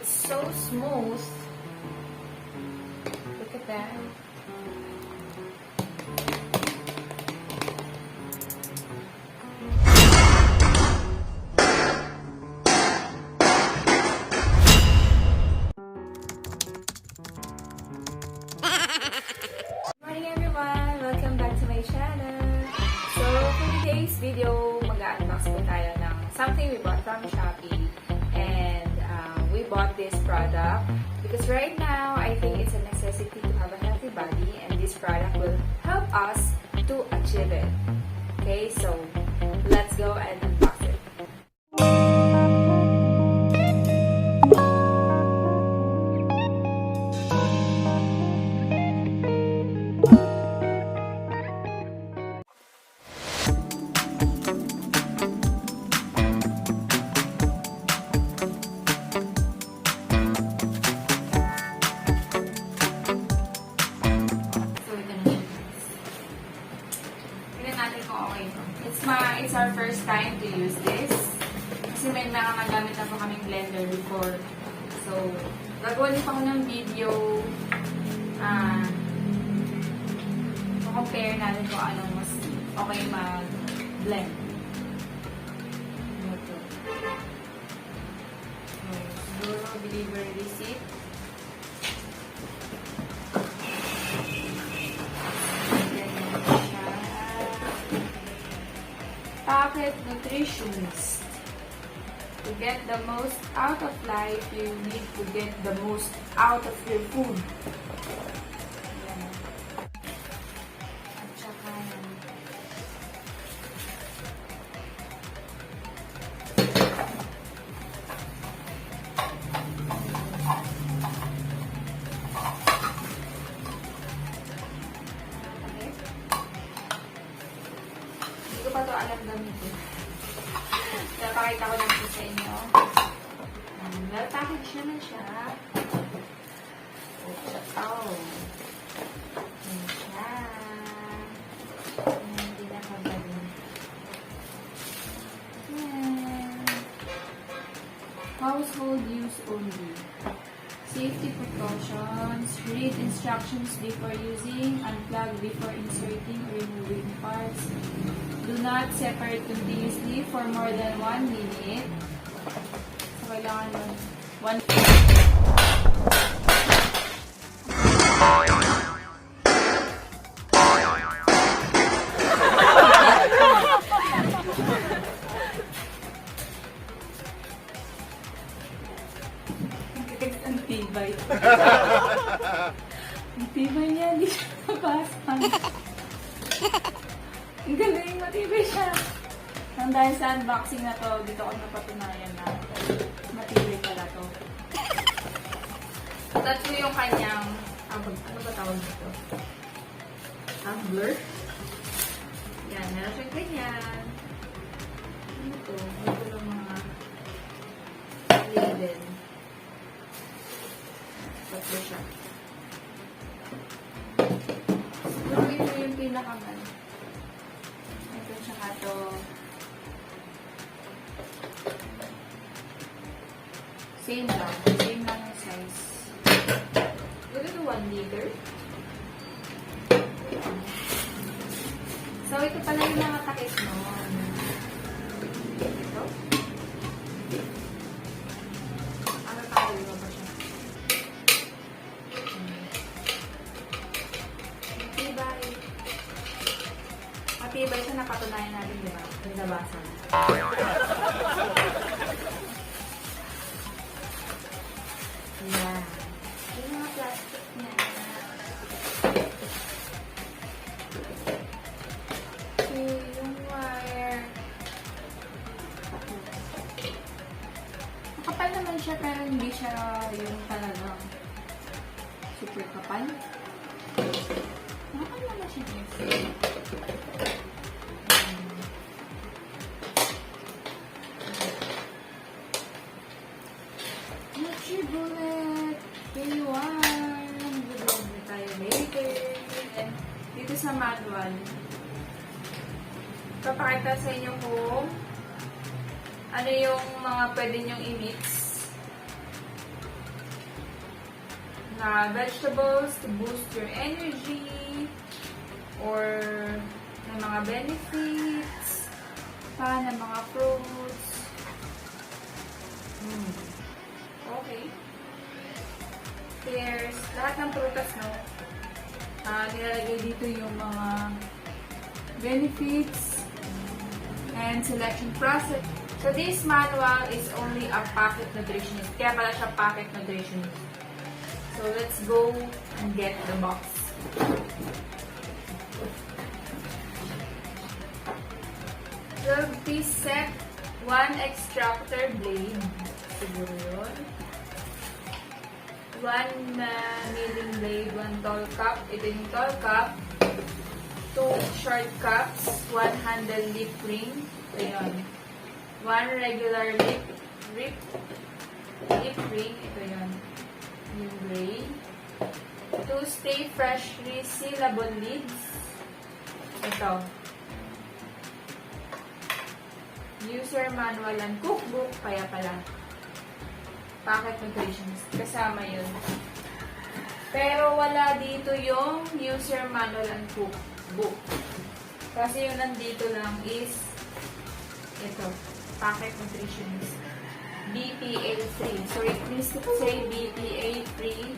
it's so smooth. Look at that. Good morning everyone! Welcome back to my channel. So, for today's video, mag-unbox po tayo ng something we bought from Shoppee. And we bought this product because right now, I think it's a necessity to have a healthy body, and this product will help us to achieve it. Okay, so let's go and unbox it. It's our first time to use this. Kasi may nakagamit na po kaming blender before. So, gagawin pa ako ng video. Compare natin kung anong mas okay mag-blend. Ito. Siguro, delivery receipt. Pocket nutritionist. To get the most out of life, you need to get the most out of your food. Ayan. At saka hindi ko pa ito alam gamitin. Napakita ko lang po sa inyo. Well package naman siya. Oh. Ayan siya. Hindi na kagaling. Ayan. Household use only. Safety precautions. Read instructions before using. Unplug before inserting or removing parts. Do not separate continuously for more than 1 minute. So, kailangan mo 1 minute. Ang tibay. Ang tibay niya, hindi siya nabasan. Ang galing, matibay siya. Nang dahil sa unboxing na to, dito ko napatunayan na matibay pala to. Tatlo yung kanyang, ano ba tawag dito? Tumbler. Yan, meron siyang ganyan. Ano to? Ito yung mga label. Tatlo siya. Siguro ito yung pinakaman. Tsaka to same lang yung size. Look at the 1 liter. So ito pala yung mga takip mo. Ito. Ano tayo ba siya? Matibay siya, napatunayan natin, di ba? Nabasan. Ayan. Yung mga plastic niya. Okay, yung wire. Makapal naman siya, pero hindi siya yung talagang super kapal. Makapal naman siya. Nutribullet. Day 1. Mag-vlog tayo later. And dito sa manual, papakita sa inyo kung ano yung mga pwede nyong i-mix na vegetables to boost your energy or may mga benefits pa na mga fruits. Okay. There's lahat ng prutas, no? Nilalagay dito yung mga benefits and selection process. So, this manual is only a pocket nutritionist. Kaya pala siya pocket nutritionist. So, let's go and get the box. So, please set 1 extractor blade. Siguro yun. 1 milling blade, 1 tall cup. Ito yung tall cup. 2 short cups, 1 handle lip ring. Ayan. 1 regular lip ring. Ito yun. Yung gray. 2 stay fresh resealable lids. Ito. User manual and cookbook. Kaya pala. Packet nutritionist. Kasama yun. Pero wala dito yung user manual and cookbook. Kasi yung nandito lang is ito. Packet nutritionist. BPA-free. So, it means to say BPA-free.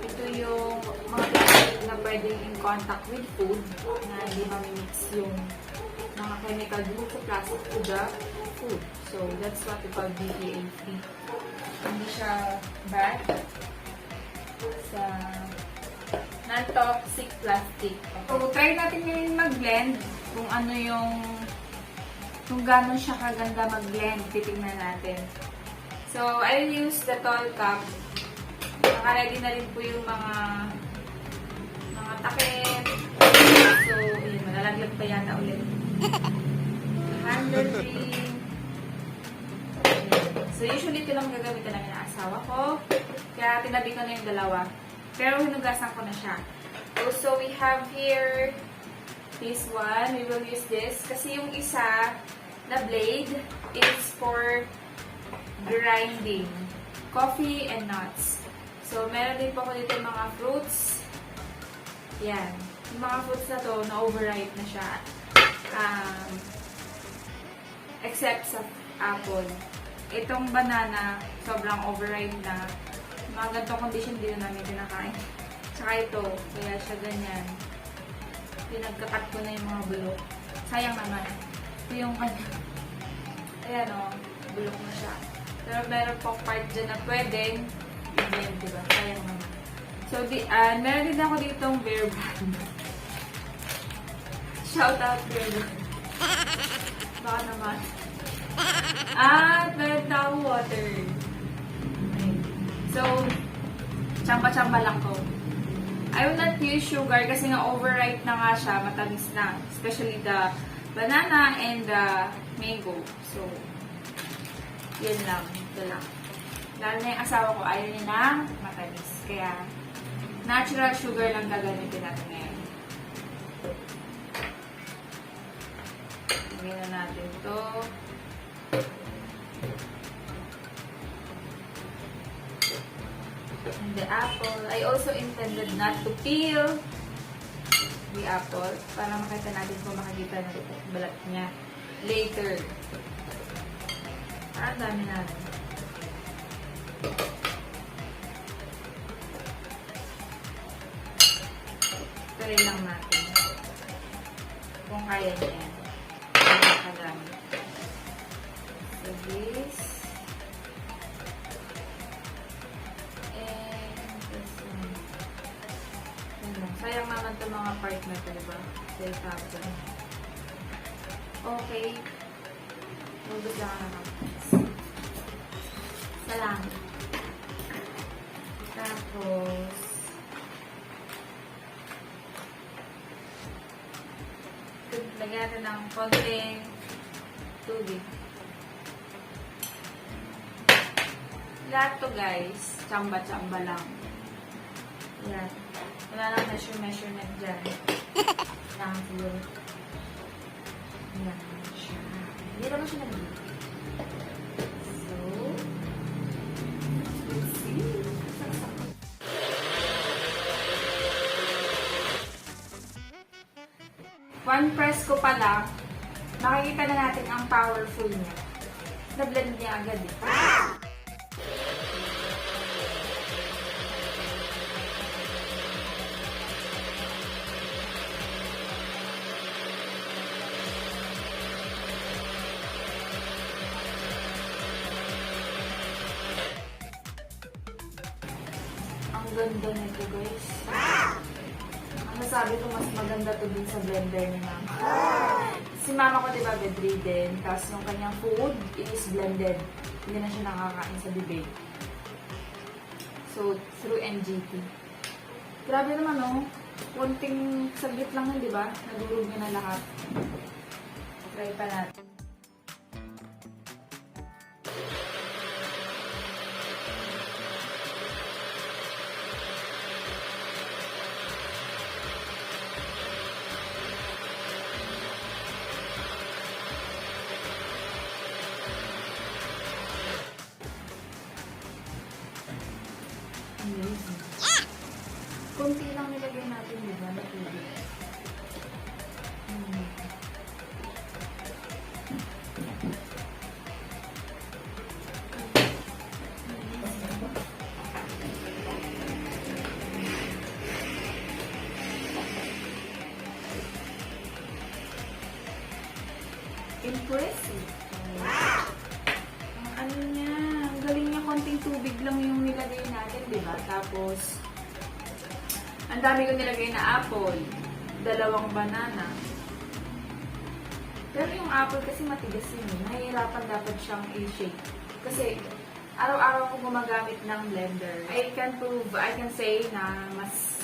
Ito yung mga plastic na pwedeng in contact with food na hindi mamimix yung mga chemical dito sa plastic to the food. So, that's what we call BPA-free. Hindi siya bad sa non-toxic plastic. So, try natin ngayon mag-blend kung ano yung kung gano'n siya kaganda mag-blend. Titignan natin. So, I'll use the tall cup. Naka-ready na rin po yung mga takip. So, yun, malalaglag pa yata ulit. Handle ring. So, usually ito lang gagamitan namin ng asawa ko. Kaya tinabi ko na yung dalawa. Pero hinugasan ko na siya. Also, we have here this one. We will use this. Kasi yung isa na blade is for grinding coffee and nuts. So, meron din po ako dito yung mga fruits. Yan. Yung mga fruits na to, na-overripe na siya. Except sa apple. Itong banana, sobrang overripe na. Mga ganitong condition din na namin kinakain. Tsaka ito, kaya siya ganyan. Pinagkakat ko na yung mga bulok. Sayang naman. Ito yung kanya. Ayan o, bulok na siya. Pero meron pong part dyan na pwedeng i-blend, diba? Sayang naman. So, meron din ako ditong bear brand. Shout out bear brand. Baka naman. At meron na akong water. Okay. So, tsamba-tsamba lang ko. I will not use sugar kasi nga overripe na nga siya, matamis na. Especially the banana and the mango. So, yun lang. Ito lang. Lalo na yung asawa ko, ayaw niya ng matamis. Kaya, natural sugar lang gagamitin natin ngayon. Lagyan na natin ito. And the apple. I also intended not to peel the apple para makita natin kung makikita na ito balat niya later. Ang dami natin. Try lang natin kung kaya niya yan. Kadami. So this. And this one. Sayang naman itong mga part na ito, diba? Say tapon. Okay. Hugot lang naman. Salamat. Tapos, lagyan natin ng konting tubig. Lahat to guys, tsamba-tsamba lang. Yan. Wala lang measurement dyan. Lang siguro. Yan siya. Hindi naman siya nag-ibig. So, let's see. One press ko pa lang, makikita na natin ang powerful niya. Na-blend niya agad eh. Ang ganda nito, guys. Ang nasabi ko, mas maganda to din sa blender ni mama. Si mama ko, diba, bedridden. Tapos yung kanyang food is blended. Hindi na siya nakakain sa bibig. So, through NGT. Grabe naman, no? Konting saglit lang yun, diba? Nadurog niya na lahat. Try pa natin. Amazing. Kunti lang nilagay natin, diba, na tubig. Impressive. Ang ano niya, ang galing niya, konting tubig lang yung nilagay natin, diba? Tapos, ang dami ko nilagay na apple, 2 banana. Pero yung apple kasi matigas yun, nahihirapan dapat siyang i-shake. Kasi, araw-araw ko gumagamit ng blender. I can say na mas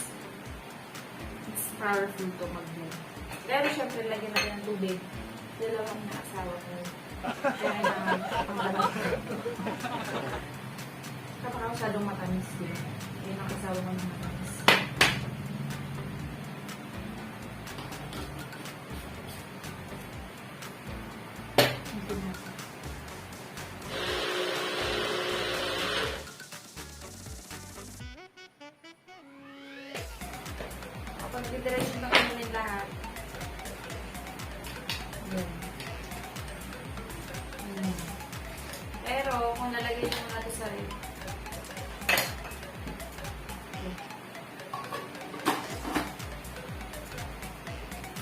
powerful to mag-blend. Pero syempre, lagyan natin ng tubig. 2 na asawa ko. Kaya naman, kapag ako masyadong matamis din. Yun ang asawa ko ng matamis. Kapag didiretso ng kanin lahat, pero, kung nalagay nyo natin sa rin.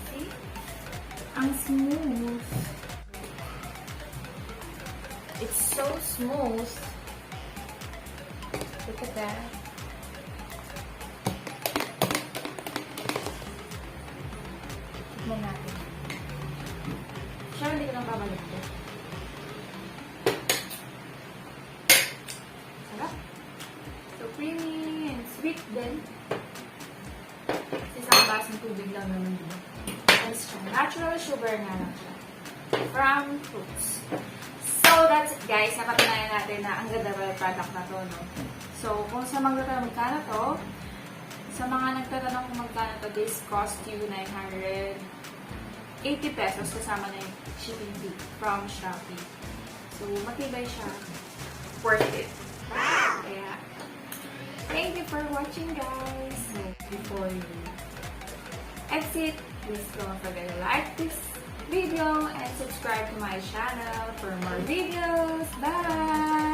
See? Ang smooth. It's so smooth. Look at that. Tignan natin. Siya, hindi ko nang babalik ito. Creamy and sweet din. Isang basong tubig lang naman din. Tapos siya, natural sugar nga lang siya. From fruits. So, that's it, guys. Napatunayan natin na ang ganda ba yung product na to, no? So, kung sa magtatanong magkano to, sa mga nagtatanong kung magkano to, this cost you 980 pesos kasama na yung shipping fee from Shoppee. So, matibay siya. Worth it. Kaya, thank you for watching, guys. So, before you exit, please don't forget to like this video and subscribe to my channel for more videos. Bye!